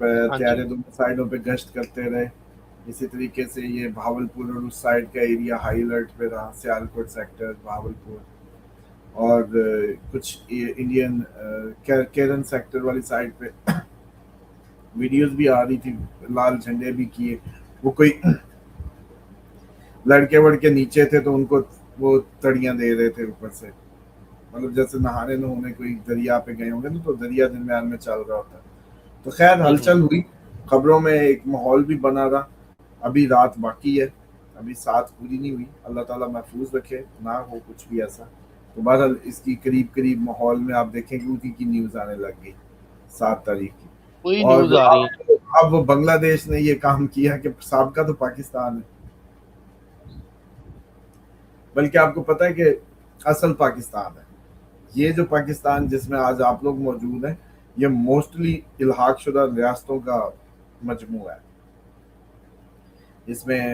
طیارے دونوں سائڈوں پہ گشت کرتے رہے. اسی طریقے سے یہ بھاولپور اور اس سائڈ کا ایریا ہائی الرٹ پہ رہا, سیالکوٹ سیکٹر, بھاولپور, اور کچھ انڈین کیرن سیکٹر والی سائڈ پہ ویڈیوز بھی آ رہی تھی, لال جھنڈے بھی کیے. وہ کوئی لڑکے وڑکے نیچے تھے تو ان کو وہ تڑیاں دے رہے تھے اوپر سے, مطلب جیسے نہانے نہونے کوئی دریا پہ گئے ہوں گے نا, تو دریا درمیان میں چل رہا ہوتا ہے. تو خیر ہلچل ہوئی, خبروں میں ایک ماحول بھی بنا رہا. ابھی رات باقی ہے, ابھی 7 پوری نہیں ہوئی, اللہ تعالیٰ محفوظ رکھے نہ ہو کچھ بھی ایسا. تو بہرحال اس کی قریب ماحول میں آپ دیکھیں کہ اسی کی نیوز آنے لگ گئی 7 تاریخ کی. کوئی اور نیوز آ رہی ہے. اب وہ بنگلہ دیش نے یہ کام کیا کہ سابقہ تو پاکستان ہے, بلکہ آپ کو پتہ ہے کہ اصل پاکستان ہے یہ جو پاکستان جس میں آج آپ لوگ موجود ہیں, یہ موسٹلی الحاق شدہ ریاستوں کا مجموعہ ہے. اس میں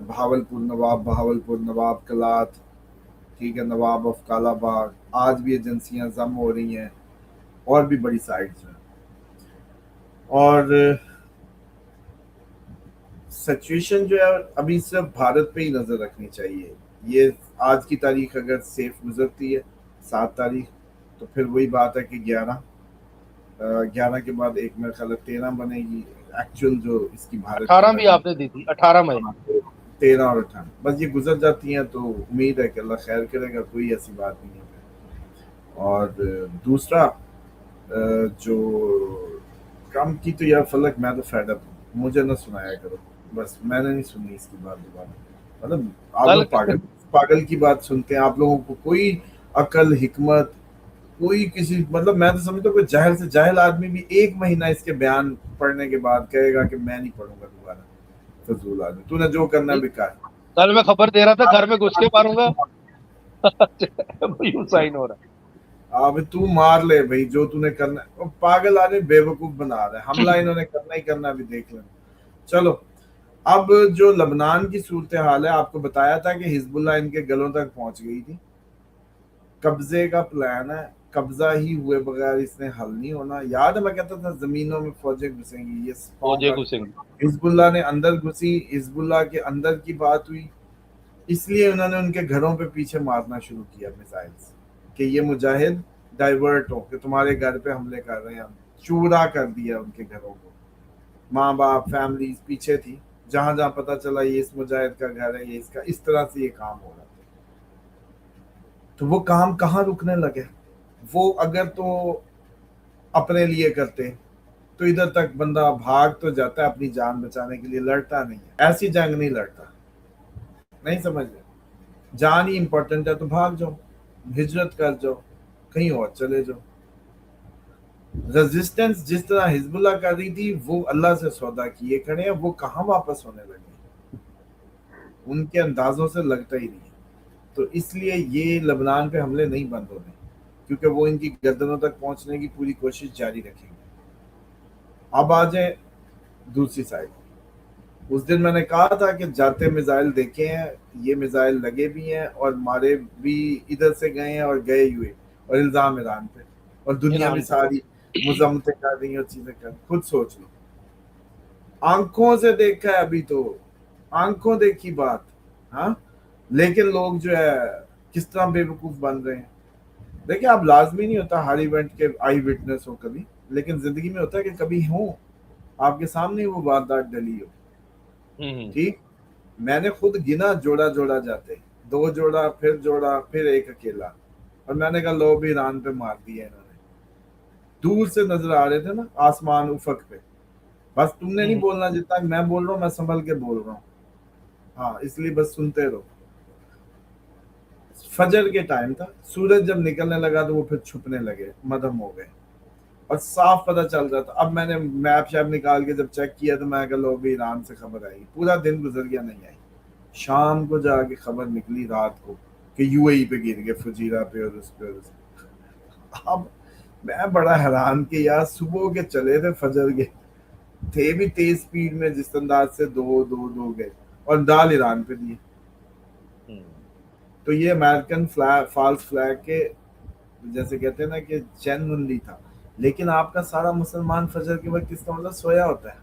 بہاولپور نواب کلات, ٹھیک ہے, نواب آف کالا باغ, آج بھی ایجنسیاں ضم ہو رہی ہیں, اور بھی بڑی سائٹس ہیں. اور سچویشن جو ہے ابھی صرف بھارت پہ ہی نظر رکھنی چاہیے. یہ آج کی تاریخ اگر سیف گزرتی ہے 7 تاریخ, تو پھر وہی بات ہے کہ 11 کے بعد ایک میرے خیال 13 بنے گی ایکچوئل جو اس کی بھارت 18 کی بھی آپ نے دی تھی, 18 مئی. 13 اور 18 بس یہ گزر جاتی ہیں, تو امید ہے کہ اللہ خیر کرے گا, کوئی ایسی بات نہیں ہے. اور دوسرا جو کم کی تو یار فلک, میں تو فیڈ اپ ہوں, مجھے نہ سنایا کرو بس, میں نے نہیں سنی اس کی بات دوبارہ. مطلب آپ لوگ پاگل کی بات سنتے ہیں, آپ لوگوں کو کوئی عقل حکمت کوئی کسی, مطلب میں تو سمجھتا ہوں کوئی جاہل سے جاہل آدمی بھی 1 مہینہ اس کے بیان پڑھنے کے بعد کہے گا کہ میں نہیں پڑھوں گا دوبارہ. فضول آدمی, تو نے جو کرنا بیکار. کل میں خبر دے رہا تھا گھر میں گھس کے ماروں گا, یوں سائن ہو رہا ہے. اب تو مار لے بھائی جو تو نے کرنا ہے, پاگل آدمی بیوقوف بنا رہا ہے. حملہ انہوں نے کرنا ہی کرنا, بھی دیکھ لیں. چلو اب جو لبنان کی صورتحال ہے, آپ کو بتایا تھا کہ حزب اللہ ان کے گلوں تک پہنچ گئی تھی. قبضے کا پلان ہے, قبضہ ہی ہوئے بغیر اس نے حل نہیں ہونا. یاد ہے میں کہتا تھا زمینوں میں فوجیں گھسیں گی, یہ فوجیں گھسیں گی. حزب اللہ نے اندر گھسی, حزب اللہ کے اندر کی بات ہوئی, اس لیے انہوں نے ان کے گھروں پہ پیچھے مارنا شروع کیا میزائل سے, کہ یہ مجاہد ڈائیورٹ ہو, کہ تمہارے گھر پہ حملے کر رہے ہیں. چورا کر دیا ان کے گھروں کو, ماں باپ فیملی پیچھے تھی, جہاں جہاں پتہ چلا یہ اس مجاہد کا گھر ہے, یہ اس کا, اس طرح سے یہ کام ہو رہا تھا. تو وہ کام کہاں رکنے لگے. وہ اگر تو اپنے لیے کرتے تو ادھر تک بندہ بھاگ تو جاتا ہے اپنی جان بچانے کے لیے, لڑتا نہیں ہے. ایسی جنگ نہیں لڑتا, نہیں سمجھ رہے. جان ہی امپورٹنٹ ہے تو بھاگ جاؤ, ہجرت کر جاؤ, کہیں اور چلے جاؤ. ریزسٹنس جس طرح حزب اللہ کر رہی تھی, وہ اللہ سے سودا کیے کھڑے ہیں, وہ کہاں واپس ہونے لگے, ان کے اندازوں سے لگتا ہی نہیں. تو اس لیے یہ لبنان پہ حملے نہیں بند ہونے, کیونکہ وہ ان کی گردنوں تک پہنچنے کی پوری کوشش جاری رکھیں گے. اب آ جائیں دوسری سائڈ. اس دن میں نے کہا تھا کہ جاتے میزائل دیکھے ہیں, یہ میزائل لگے بھی ہیں اور مارے بھی ادھر سے گئے ہیں اور گئے ہوئے, اور الزام ایران پہ, اور دنیا بھی ساری مذمتیں کر رہی ہیں اور چیزیں کر. خود سوچ لو, آنکھوں سے دیکھا ہے ابھی تو, آنکھوں دیکھی بات. ہاں لیکن لوگ جو ہے کس طرح بے وقوف بن رہے ہیں. دیکھیں آپ لازمی نہیں ہوتا ہر ایونٹ کے آئی وٹنس ہو کبھی, لیکن زندگی میں ہوتا ہے کہ کبھی ہوں آپ کے سامنے وہ واردات ڈلی ہو. ٹھیک, میں نے خود گنا جوڑا جاتے, 2 جوڑا پھر ایک اکیلا, اور میں نے کہا لو بھی ایران پہ مار دیا انہوں نے. دور سے نظر آ رہے تھے نا آسمان افق پہ, بس تم نے نہیں بولنا جتنا میں بول رہا ہوں, میں سنبھل کے بول رہا ہوں. ہاں اس لیے بس سنتے رہو. فجر کے ٹائم تھا, سورج جب نکلنے لگا تو وہ پھر چھپنے لگے, مدھم ہو گئے, اور صاف پتہ چل رہا تھا. اب میں نے میپ شیپ نکال کے جب چیک کیا تو میں کہا لو بھی ایران سے خبر آئی. پورا دن گزر گیا نہیں آئی, شام کو جا کے خبر نکلی رات کو کہ یو اے ای پہ گر گئے, فجیرہ پہ اور اس پہ. اب میں بڑا حیران کہ یار صبح کے چلے تھے, فجر کے تھے بھی تیز سپیڈ میں, جس انداز سے دو گئے, اور ڈال ایران پہ دیے. تو یہ امریکن فالس فلیگ کے جیسے کہتے ہیں نا کہ جینوئنلی تھا, لیکن آپ کا سارا مسلمان فجر کے وقت اس کا مطلب سویا ہوتا ہے.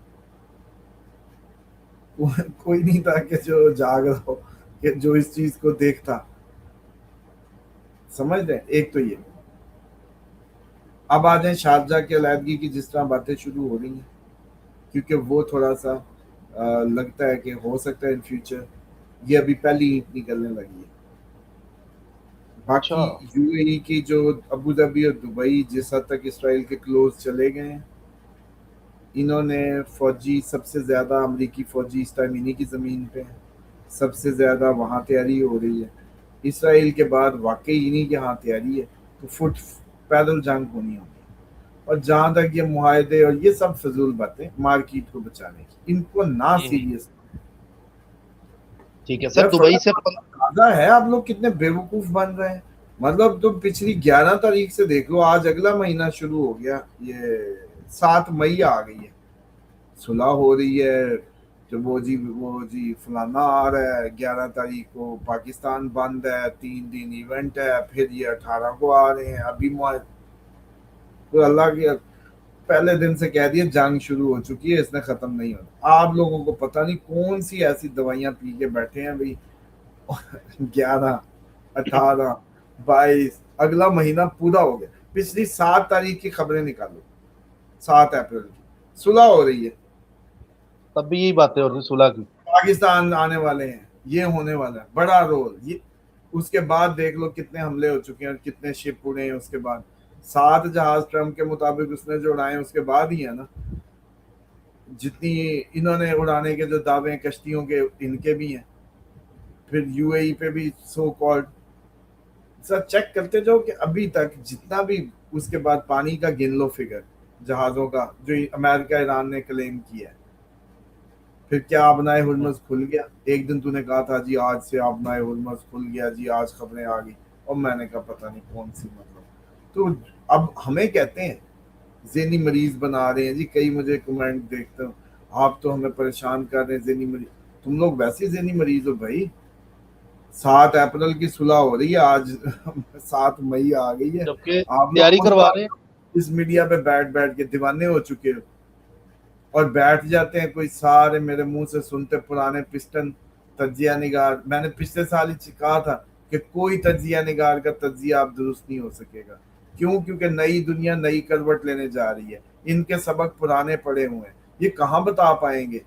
کوئی نہیں تھا کہ جو جاگ رہا ہو، کہ جو اس چیز کو دیکھتا. سمجھ رہے ہیں؟ ایک تو یہ. اب آ جائیں شارجہ کی علیحدگی کی جس طرح باتیں شروع ہو رہی ہیں، کیونکہ وہ تھوڑا سا لگتا ہے کہ ہو سکتا ہے ان فیوچر. یہ ابھی پہلی اینٹ نکلنے لگی ہے. اچھا. باقی یو اے ای کی جو ابو ظبی اور دبئی جس حد تک اسرائیل کے کلوز چلے گئے ہیں، انہوں نے فوجی سب سے زیادہ امریکی فوجی اس ٹائم انہی کی زمین پہ ہیں، سب سے زیادہ وہاں تیاری ہو رہی ہے. اسرائیل کے بعد واقعی انہی کے ہاں تیاری ہے، تو فٹ پیدل جنگ ہونی ہوگی. اور جہاں تک یہ معاہدے اور یہ سب فضول باتیں مارکیٹ کو بچانے کی، ان کو نہ سیریس. ٹھیک ہے سر. یار دبئی سے اندازہ ہے آپ لوگ کتنے بیوقوف بن رہے ہیں. مطلب تم پچھلی 11 تاریخ سے دیکھ لو، آج اگلا مہینہ شروع ہو گیا، یہ 7 مئی آ گئی ہے، صلح ہو رہی ہے. تو وہ جی فلانا آ رہا ہے 11 تاریخ کو، پاکستان بند ہے، 3 دن ایونٹ ہے، پھر یہ 18 کو آ رہے ہیں. ابھی تو اللہ کی پہلے دن سے کہہ دیا جنگ شروع ہو چکی ہے، اس نے ختم نہیں ہونا. آپ لوگوں کو پتہ نہیں کون سی ایسی دوائیاں پی کے بیٹھے ہیں بھائی. 11 18 22 اگلا مہینہ پورا ہو گیا. پچھلی 7 تاریخ کی خبریں نکالو، 7 اپریل کی صلح ہو رہی ہے، تب بھی یہی باتیں ہو رہی صلح کی. پاکستان آنے والے ہیں، یہ ہونے والا ہے بڑا رول. یہ اس کے بعد دیکھ لو کتنے حملے ہو چکے ہیں اور کتنے شپ اڑے ہیں. اس کے بعد 7 جہاز ٹرمپ کے مطابق اس نے جو اڑائے ہیں اس کے بعد ہی ہے نا. جتنی انہوں نے اڑانے کے جو دعوے ہیں کشتیوں کے، ان کے بھی ہیں. پھر یو اے ای پہ بھی سو کالڈ. سر چیک کرتے جاؤ کہ ابھی تک جتنا بھی، اس کے بعد پانی کا گن لو فگر جہازوں کا جو امریکہ ایران نے کلیم کیا ہے. پھر کیا آبنائے ہرمز کھل گیا. ایک دن تو نے کہا تھا جی آج سے آبنائے ہرمز کھل گیا جی، آج خبریں آ گئی، اور میں نے کہا پتہ نہیں کون سی مطلب. تو اب ہمیں کہتے ہیں ذہنی مریض بنا رہے ہیں جی. کئی مجھے کمنٹ دیکھتا ہوں، آپ تو ہمیں پریشان کر رہے ہیں ذہنی مریض. تم لوگ ویسے ذہنی مریض ہو بھائی. 7 اپریل کی صلح ہو رہی ہے، آج 7 مئی آ گئی ہے. جبکہ آپ تیاری لوگ کروا رہے ہیں. اس میڈیا پہ بیٹھ کے دیوانے ہو چکے ہو، اور بیٹھ جاتے ہیں کوئی سارے میرے منہ سے سنتے پرانے پسٹن تجزیہ نگار. میں نے پچھلے سال ہی کہا تھا کہ کوئی تجزیہ نگار کا تجزیہ اب درست نہیں ہو سکے گا. کیوں؟ کیونکہ نئی دنیا نئی کروٹ لینے جا رہی ہے. ان کے سبق پرانے پڑے ہوئے ہیں، یہ کہاں بتا پائیں گے.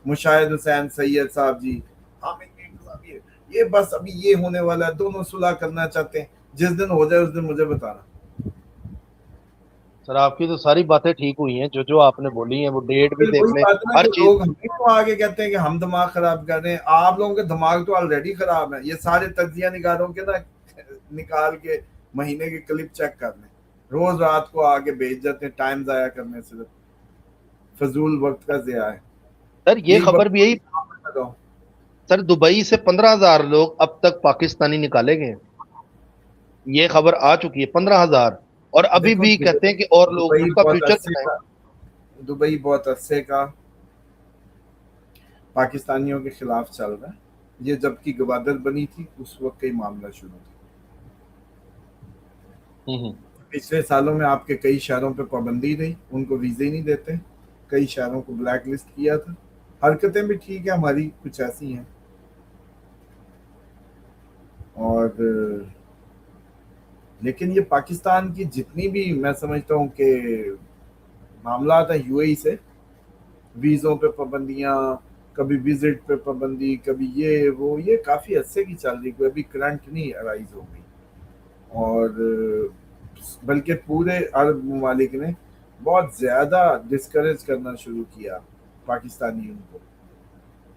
مشاہد حسین سید صاحب جی، یہ بس ابھی یہ ہونے والا ہے، دونوں صلح کرنا چاہتے ہیں، جس دن ہو جائے اس دن مجھے بتانا. سر آپ کی تو ساری باتیں ٹھیک ہوئی ہیں، جو جو آپ نے بولی ہیں وہ ڈیٹ بھی پھر دیکھ وہی لیں، بات ہے نا ہر کہ چیز. لوگ ہمیں کو آگے کہتے ہیں کہ ہم دماغ خراب کر رہے ہیں. آپ لوگوں کے دماغ تو آلریڈی خراب ہے. یہ سارے تجزیہ نگاروں کے نا نکال کے مہینے کے کلپ چیک کر لیں، روز رات کو آگے بھیج جاتے ہیں. ٹائم ضائع کرنے سے فضول وقت کا ضیاع ہے. سر یہ یہی خبر بھی یہی. لگاؤ. سر دبئی سے 15,000 لوگ اب تک پاکستانی نکالے گئے ہیں، یہ خبر آ چکی ہے. 15,000. اور ابھی دیکھو بھی کہتے ہیں کہ اور لوگ دبئی اس کا بہت فیوچر عرصے بتائیں. کا دبئی بہت عرصے کا پاکستانیوں کے خلاف چل رہا ہے. یہ جب کی گوادر بنی تھی اس وقت کئی معاملہ شروع تھا. پچھلے سالوں میں آپ کے کئی شہروں پہ پابندی رہی، ان کو ویزے نہیں دیتے، کئی شہروں کو بلیک لسٹ کیا تھا. حرکتیں بھی ٹھیک ہے ہماری کچھ ایسی ہیں. اور لیکن یہ پاکستان کی جتنی بھی میں سمجھتا ہوں کہ معاملات ہیں یو اے ای سے، ویزوں پہ پابندیاں، کبھی وزٹ پہ پابندی، کبھی یہ وہ، یہ کافی عرصے کی چل رہی، کوئی ابھی کرنٹ نہیں ارائیز ہو گئی. اور بلکہ پورے عرب ممالک نے بہت زیادہ ڈسکریج کرنا شروع کیا پاکستانیوں کو.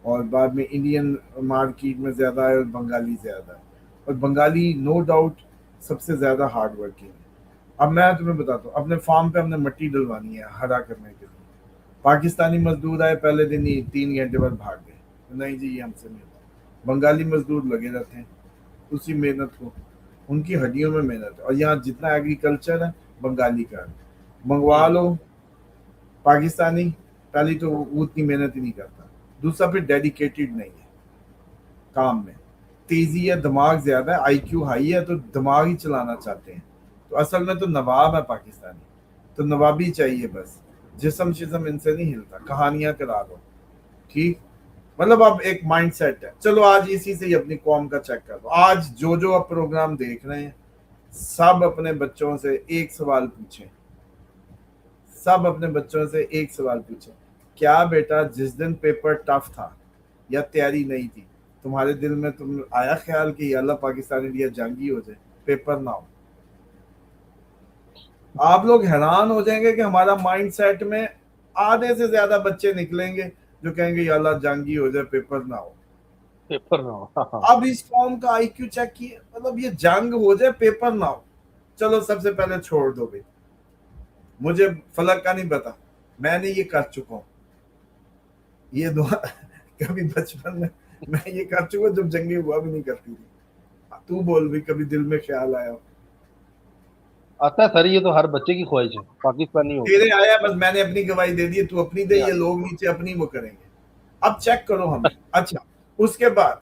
اور بعد میں انڈین مارکیٹ میں زیادہ ہے اور بنگالی زیادہ ہے. اور بنگالی نو ڈاؤٹ سب سے زیادہ ہارڈ ورکنگ ہے. اب میں تمہیں بتاتا ہوں، اپنے فارم پہ ہم نے مٹی ڈلوانی ہے ہرا کرنے کے لیے. پاکستانی مزدور آئے پہلے دن ہی 3 گھنٹے بعد بھاگ گئے، نہیں جی یہ ہم سے نہیں ہوتا. بنگالی مزدور لگے رہتے ہیں اسی محنت کو، ان کی ہڈیوں میں محنت ہے. اور یہاں جتنا ایگریکلچر ہے بنگالی کا ہے. منگوا لو پاکستانی، پہلی تو وہ اتنی محنت ہی نہیں کرتا، دوسرا پھر ڈیڈیکیٹڈ نہیں ہے کام میں. تیزی ہے، دماغ زیادہ ہے، آئی کیو ہائی ہے، تو دماغ ہی چلانا چاہتے ہیں. تو اصل میں تو نواب ہے پاکستانی. تو نوابی چاہیے بس، جسم شسم ان سے نہیں ہلتا، کہانیاں کرا دو، ٹھیک. مطلب اب ایک مائنڈ سیٹ ہے. چلو آج اسی سے ہی اپنی قوم کا چیک کر دو. آج جو اب پروگرام دیکھ رہے ہیں سب اپنے بچوں سے ایک سوال پوچھیں، سب اپنے بچوں سے ایک سوال پوچھیں، کیا بیٹا جس دن پیپر ٹف تھا یا تیاری نہیں تھی تمہارے دل میں تم آیا خیال کہ یا اللہ پاکستان انڈیا جنگی ہو جائے، پیپر نہ ہو؟ آپ لوگ حیران ہو جائیں گے کہ ہمارا مائنڈ سیٹ میں آدھے سے زیادہ بچے نکلیں گے جو کہیں گے یا اللہ جنگی ہو جائے، پیپر نہ ہو. پیپر نہ ہو. اب اس قوم کا آئی کیو چیک کیے، مطلب یہ جنگ ہو جائے پیپر نہ ہو. چلو سب سے پہلے چھوڑ دو بھائی، مجھے فلک کا نہیں پتا، میں نے یہ کر چکا ہوں. یہ دعا کبھی بچپن میں یہ کر چکا جب جنگیں ہوا بھی نہیں کرتی تھی. تو بول بھی کبھی دل میں خیال آیا ہو؟ آتا ہے سر، یہ تو ہر بچے کی خواہش ہے پاکستانی ہو. تیرے آیا، بس میں نے اپنی گواہی دے دی، تو اپنی دے، یہ لوگ نیچے اپنی وہ کریں گے. اب چیک کرو ہمیں. اچھا اس کے بعد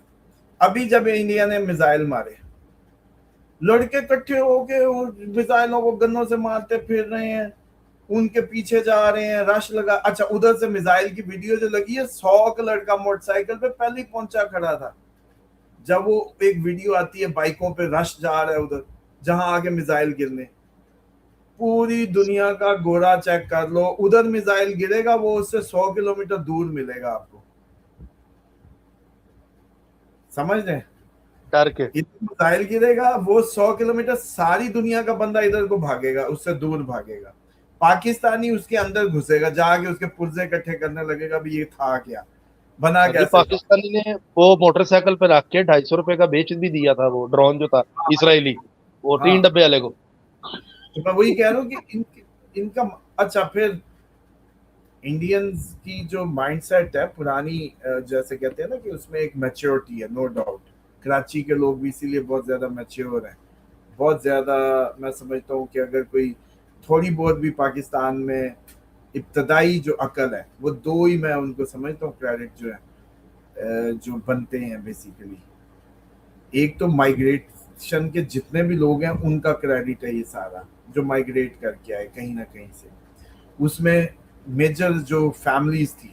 ابھی جب انڈیا نے میزائل مارے، لڑکے اکٹھے ہو کے میزائلوں کو گنوں سے مارتے پھر رہے ہیں، ان کے پیچھے جا رہے ہیں، رش لگا. اچھا ادھر سے میزائل کی ویڈیو جو لگی ہے، 100 کا لڑکا موٹر سائیکل پہ پہلے ہی پہنچا کھڑا تھا. جب وہ ایک ویڈیو آتی ہے بائکوں پہ رش جا رہا ہے ادھر جہاں آگے میزائل گرنے، پوری دنیا کا گورا چیک کر لو، ادھر میزائل گرے گا وہ اس سے 100 کلومیٹر دور ملے گا آپ کو. سمجھ رہے ہیں؟ ڈر کے ادھر میزائل گرے گا وہ 100 کلومیٹر، ساری دنیا کا بندہ ادھر کو بھاگے گا، اس سے دور بھاگے گا. پاکستانی اس کے اندر گھسے گا، جا کے اس کے پرزے اکٹھے کرنے لگے گا بھی یہ تھا کیا، بنا سر جی، کیسے تھا. پاکستانی نے وہ موٹر سائیکل پہ رکھ کے 250 کا بیچ بھی دیا تھا، وہ ڈرون جو تھا اسرائیلی، وہ ہاں 3 ڈبے والے کو. تو میں وہی کہہ رہا ہوں کہ ان کا. اچھا پھر انڈینز کی جو مائنڈ سیٹ ہے پرانی، جیسے کہتے ہیں نا کہ اس میں ایک میچورٹی ہے، نو ڈاؤٹ. کراچی کے لوگ بھی اسی لیے بہت زیادہ میچور ہیں، بہت زیادہ. میں سمجھتا ہوں کہ اگر کوئی تھوڑی بہت بھی پاکستان میں ابتدائی جو عقل ہے، وہ دو ہی میں ان کو سمجھتا ہوں کریڈٹ جو ہے جو بنتے ہیں بیسیکلی. ایک تو مائگریشن کے جتنے بھی لوگ ہیں ان کا کریڈٹ ہے یہ سارا، جو مائگریٹ کر کے آئے کہیں نہ کہیں سے. اس میں میجر جو فیملیز تھی،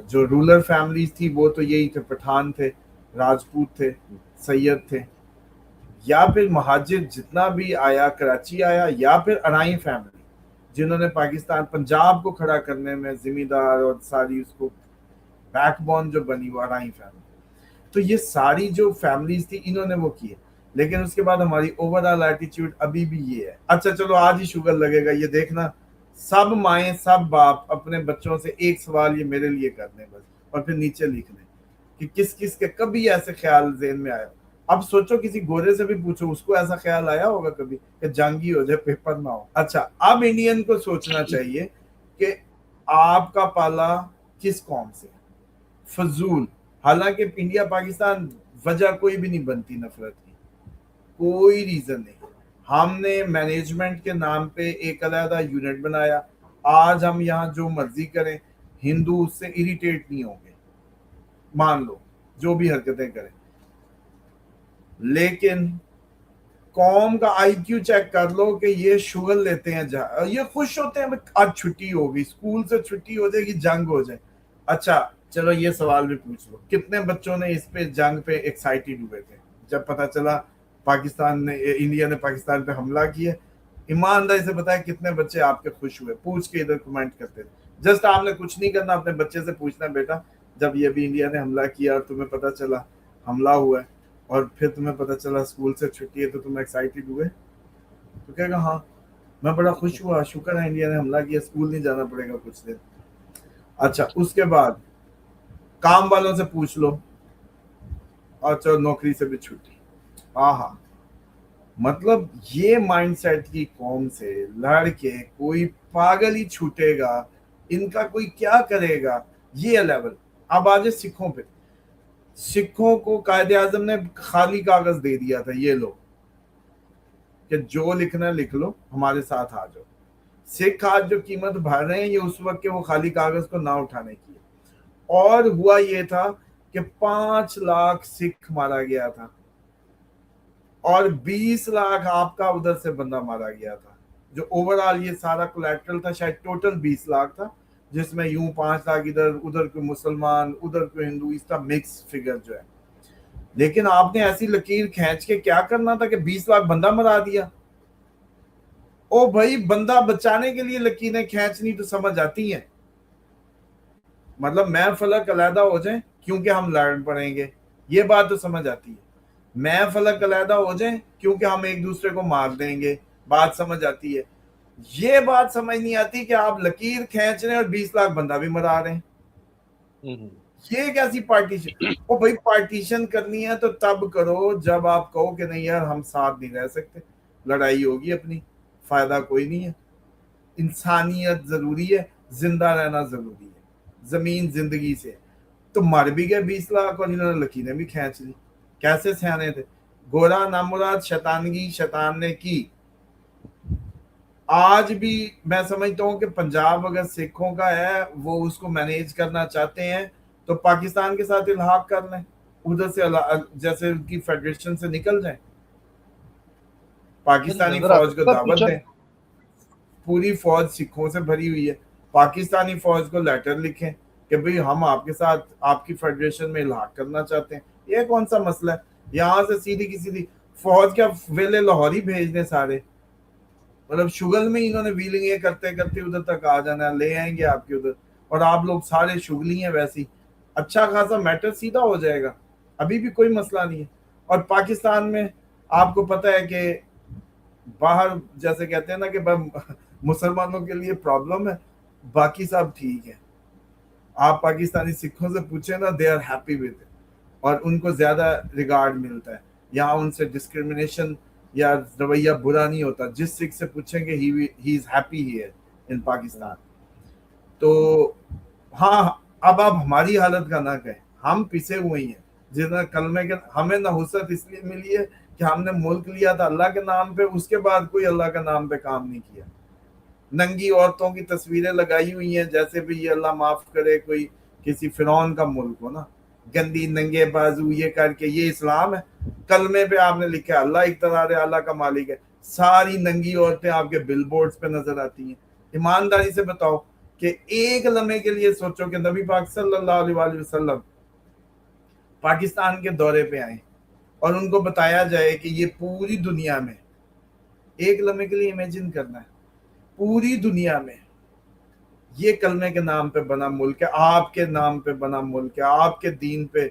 جو رولر فیملیز تھی، وہ تو یہی تھے، پٹھان تھے، راجپوت تھے، سید تھے، یا پھر مہاجر جتنا بھی آیا کراچی آیا، یا پھر ارائیں فیملی جنہوں نے پاکستان پنجاب کو کھڑا کرنے میں ذمہ دار اور ساری اس کو بیک بون جو بنی وہ ارائیں فیملی. تو یہ ساری جو فیملیز تھی انہوں نے وہ کیے. لیکن اس کے بعد ہماری اوور آل ایٹیچیوڈ ابھی بھی یہ ہے. اچھا چلو آج ہی شوگر لگے گا، یہ دیکھنا سب مائیں سب باپ اپنے بچوں سے ایک سوال یہ میرے لیے کر دیں بس، اور پھر نیچے لکھ دیں کہ کس کس کے کبھی ایسے خیال ذہن میں آیا. اب سوچو کسی گورے سے بھی پوچھو، اس کو ایسا خیال آیا ہوگا کبھی کہ جنگی ہو جائے پیپر نہ ہو. اچھا اب انڈین کو سوچنا چاہیے کہ آپ کا پالا کس قوم سے؟ فضول. حالانکہ انڈیا پاکستان وجہ کوئی بھی نہیں بنتی نفرت کی، کوئی ریزن نہیں. ہم نے مینجمنٹ کے نام پہ ایک علیحدہ یونٹ بنایا. آج ہم یہاں جو مرضی کریں، ہندو اس سے اریٹیٹ نہیں ہوں گے، مان لو جو بھی حرکتیں کریں. لیکن قوم کا آئی کیو چیک کر لو کہ یہ شغل لیتے ہیں، یہ خوش ہوتے ہیں آج چھٹی ہوگی، اسکول سے چھٹی ہو جائے گی، جنگ ہو جائے. اچھا چلو یہ سوال بھی پوچھ لو، کتنے بچوں نے اس پہ جنگ پہ ایکسائٹیڈ ہوئے تھے جب پتا چلا پاکستان نے، انڈیا نے پاکستان پہ حملہ کیا؟ ایمانداری سے بتائیں کتنے بچے آپ کے خوش ہوئے؟ پوچھ کے ادھر کمنٹ کرتے تھے. جسٹ آپ نے کچھ نہیں کرنا، اپنے بچے سے پوچھنا بیٹا جب یہ بھی انڈیا نے حملہ کیا اور تمہیں پتا چلا حملہ ہوا ہے اور پھر تمہیں پتا چلا اسکول سے چھٹی ہے تو تم ایکسائٹیڈ ہوئے؟ تو کہے گا ہاں میں بڑا خوش ہوا، شکر ہے انڈیا نے حملہ کیا، اسکول نہیں جانا پڑے گا کچھ دن. اچھا اس کے بعد کام والوں سے پوچھ لو، اچھا نوکری سے بھی چھٹی. ہاں ہاں، مطلب یہ مائنڈ سیٹ کی قوم سے لڑ کے کوئی پاگل ہی چھوٹے گا، ان کا کوئی کیا کرے گا یہ لیول. اب آجے سکھوں پہ. سکھوں کو قائد اعظم نے خالی کاغذ دے دیا تھا، یہ لو کہ جو لکھنا لکھ لو، ہمارے ساتھ آ جاؤ. سکھ آج جو قیمت بھر رہے ہیں یہ اس وقت کے وہ خالی کاغذ کو نہ اٹھانے کی. اور ہوا یہ تھا کہ 5 لاکھ سکھ مارا گیا تھا اور 20 لاکھ آپ کا ادھر سے بندہ مارا گیا تھا. جو اوور آل یہ سارا کولیٹرل تھا شاید ٹوٹل 20 لاکھ تھا، جس میں یوں 5 لاکھ ادھر، ادھر کوئی مسلمان، ادھر کوئی ہندو، اس کا مکس فگر جو ہے. لیکن آپ نے ایسی لکیر کھینچ کے کیا کرنا تھا کہ 20 لاکھ بندہ مرا دیا. او بھائی بندہ بچانے کے لیے لکیریں کھینچنی تو سمجھ آتی ہیں. مطلب میں فلک علیحدہ ہو جائیں کیونکہ ہم لڑ پڑیں گے، یہ بات تو سمجھ آتی ہے. میں فلک علیحدہ ہو جائیں کیونکہ ہم ایک دوسرے کو مار دیں گے، بات سمجھ آتی ہے. یہ بات سمجھ نہیں آتی کہ آپ لکیر کھینچ رہے ہیں اور 20 لاکھ بندہ بھی مرا رہے ہیں. یہ کیسی پارٹیشن؟ او بھائی پارٹیشن کرنی ہے تو تب کرو جب آپ کہو کہ نہیں یار ہم ساتھ نہیں رہ سکتے، لڑائی ہوگی اپنی، فائدہ کوئی نہیں ہے. انسانیت ضروری ہے، زندہ رہنا ضروری ہے، زمین زندگی سے. تو مر بھی گئے 20 لاکھ اور انہوں نے لکیریں بھی کھینچ لی. کیسے سیانے تھے؟ گورا نامراد شیطانگی شیطان نے کی. آج بھی میں سمجھتا ہوں کہ پنجاب اگر سکھوں کا ہے، وہ اس کو مینیج کرنا چاہتے ہیں تو پاکستان کے ساتھ الحاق کر لیں، ادھر سے جیسے ان کی فیڈریشن سے نکل جائیں، پاکستانی نظر فوج کو آتا دعوت دیں. پوری فوج سکھوں سے بھری ہوئی ہے، پاکستانی فوج کو لیٹر لکھیں کہ بھئی ہم آپ کے ساتھ آپ کی فیڈریشن میں الحاق کرنا چاہتے ہیں. یہ کون سا مسئلہ ہے؟ یہاں سے سیدھی کی سیدھی فوج کیا ویلے لاہور ہی بھیج دیں سارے. مطلب شغل میں انہوں نے ویلنگ یہ کرتے کرتے ادھر تک آ جانا، لے آئیں گے آپ کے ادھر، اور آپ لوگ سارے شغلی ہیں ویسی. اچھا خاصا میٹر سیدھا ہو جائے گا، ابھی بھی کوئی مسئلہ نہیں ہے. اور پاکستان میں آپ کو پتہ ہے کہ باہر جیسے کہتے ہیں نا کہ مسلمانوں کے لیے پرابلم ہے، باقی سب ٹھیک ہے. آپ پاکستانی سکھوں سے پوچھیں نا، they are happy with it, اور ان کو زیادہ ریگارڈ ملتا ہے. یہاں ان سے ڈسکریمنیشن یا رویہ برا نہیں ہوتا. جس سکھ سے پوچھیں گے he is happy here in Pakistan. تو ہاں اب آپ ہماری حالت کا نہ کہیں، ہم پیچھے ہوئے ہیں. جتنا کلمے کے ہمیں نحوست اس لیے ملی ہے کہ ہم نے ملک لیا تھا اللہ کے نام پہ، اس کے بعد کوئی اللہ کے نام پہ کام نہیں کیا. ننگی عورتوں کی تصویریں لگائی ہوئی ہیں جیسے بھی یہ اللہ معاف کرے کوئی کسی فرعون کا ملک ہو نا، گندی ننگے بازو یہ کر کے. یہ اسلام ہے؟ کلمے پہ آپ نے لکھا ہے اللہ اقتدار ہے، اللہ کا مالک ہے. ساری ننگی عورتیں آپ کے بل بورڈز پہ نظر آتی ہیں. ایمانداری سے بتاؤ کہ ایک لمحے کے لیے سوچو کہ نبی پاک صلی اللہ علیہ وآلہ وسلم پاکستان کے دورے پہ آئیں اور ان کو بتایا جائے کہ یہ پوری دنیا میں، ایک لمحے کے لیے امیجن کرنا ہے، پوری دنیا میں یہ کلمے کے نام پہ بنا ملک ہے، آپ کے نام پہ بنا ملک ہے، آپ کے دین پہ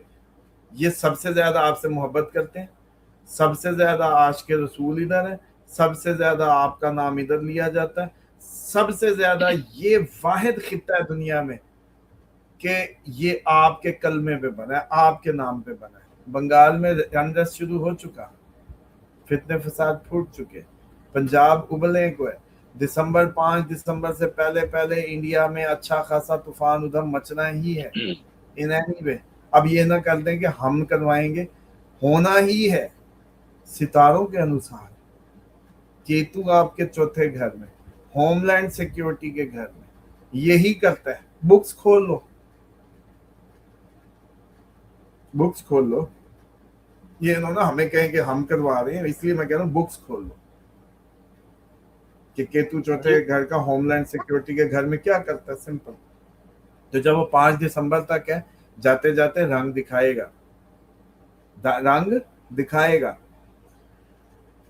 یہ سب سے زیادہ آپ سے محبت کرتے ہیں، سب سے زیادہ عاشق رسول ادھر ہے، سب سے زیادہ آپ کا نام ادھر لیا جاتا ہے، سب سے زیادہ یہ واحد خطہ ہے دنیا میں کہ یہ آپ کے کلمے پہ بنا ہے، آپ کے نام پہ بنا ہے. بنگال میں انرسٹ شروع ہو چکا، فتنے فساد پھوٹ چکے، پنجاب ابلنے کو ہے. 5 دسمبر سے پہلے انڈیا میں اچھا خاصا طوفان ادھر مچنا ہی ہے. اب یہ نہ کر دیں کہ ہم کروائیں گے، ہونا ہی ہے ستاروں کے انوسار. کیتو آپ کے چوتھے گھر میں، ہوم لینڈ سیکیورٹی کے گھر میں یہی کرتا ہے. بکس کھول لو، بکس کھول لو. یہ انہوں نے ہمیں کہیں کہ ہم کروا رہے ہیں، اس لیے میں کہہ رہا ہوں بکس کھول لو کہ کیتو چوتھے گھر کا ہوم لینڈ سیکیورٹی کے گھر میں کیا کرتا ہے. سمپل. تو جب وہ 5 دسمبر تک ہے، جاتے جاتے رنگ دکھائے گا، رنگ دکھائے گا.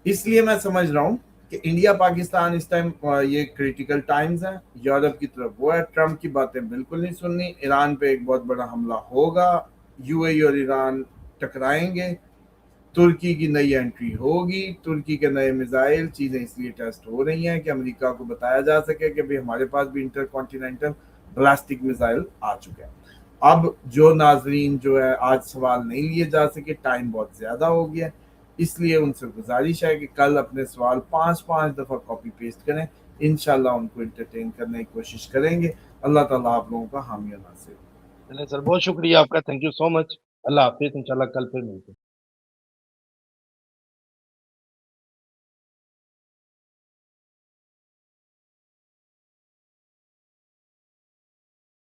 اس لیے میں سمجھ رہا ہوں کہ انڈیا پاکستان اس ٹائم یہ کریٹیکل ٹائمز ہیں. یورپ کی طرف وہ ہے، ٹرمپ کی باتیں بالکل نہیں سننی. ایران پہ ایک بہت بڑا حملہ ہوگا، یو اے ای اور ایران ٹکرائیں گے. ترکی کی نئی انٹری ہوگی، ترکی کے نئے میزائل، چیزیں اس لیے ٹیسٹ ہو رہی ہیں کہ امریکہ کو بتایا جا سکے کہ ہمارے پاس بھی انٹر کانٹیننٹل بلاسٹک میزائل آ چکے ہیں. اب جو ناظرین جو ہے آج سوال نہیں لیے جا سکے، ٹائم بہت زیادہ ہو گیا، اس لیے ان سے گزارش ہے کہ کل اپنے سوال 5 دفعہ کاپی پیسٹ کریں، انشاءاللہ ان کو انٹرٹین کرنے کی کوشش کریں گے. اللہ تعالیٰ آپ لوگوں کا حامی و ناصر. چلیں سر، بہت شکریہ آپ کا، تھینک یو سو مچ. اللہ حافظ، انشاءاللہ کل پھر ملتے ہیں.